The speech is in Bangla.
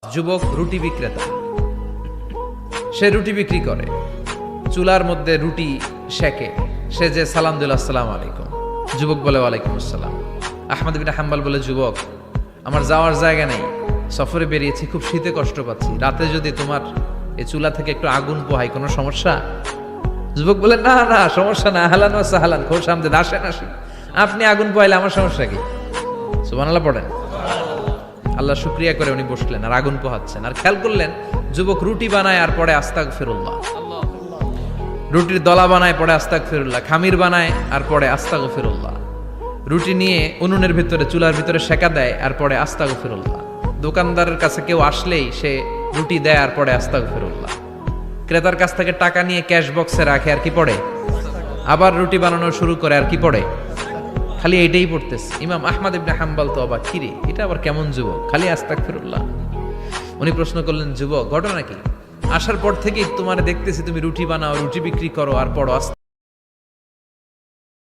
যুবক রুটি বিক্রেতা, সে রুটি বিক্রি করে, চুলার মধ্যে রুটি সেকে, সে যে সালাম দিল আসসালামু আলাইকুম, যুবক বলে ওয়ালাইকুম আসসালাম। আহমদ বিন হাম্বল বলে, যুবক আমার যাওয়ার জায়গা নেই, সফরে বেরিয়েছি, খুব শীতে কষ্ট পাচ্ছি, রাতে যদি তোমার এই চুলা থেকে একটু আগুন পোহাই কোনো সমস্যা? যুবক বলে, না না সমস্যা না, আহলান ওয়া সাহলান, খুব সামনে আসেন আসেন, আপনি আগুন পোহাইলে আমার সমস্যা কি? সুবহানাল্লাহ পড়েন। আল্লাহ শুকরিয়া করে উনি বসলেন আর আগুন পোহাচ্ছেন, আর খেয়াল করলেন যুবক রুটি বানায় আর পরে আস্তাগফিরুল্লাহ, রুটির দলা বানায় পরে আস্তাগফিরুল্লাহ, খামির বানায় আর পরে আস্তাগফিরুল্লাহ, রুটি নিয়ে উনুনের ভিতরে চুলার ভিতরে সেকা দেয় আর পরে আস্তাগফিরুল্লাহ, দোকানদারের কাছে কেউ আসলেই সে রুটি দেয় আর পরে আস্তাগফিরুল্লাহ, ক্রেতার কাছ থেকে টাকা নিয়ে ক্যাশ বক্সে রাখে আর কি পড়ে, আবার রুটি বানানো শুরু করে আর কি পড়ে, খালি এইটাই পড়তেছে। ইমাম আহমদ ইবনে হাম্বল তো অবাক, কিরে এটা আবার কেমন যুবক, খালি আস্তাগফিরুল্লাহ। উনি প্রশ্ন করলেন, যুবক ঘটনা কি? আসার পর থেকেই তোমার দেখতেছি তুমি রুটি বানাও, রুটি বিক্রি করো আর পড়ো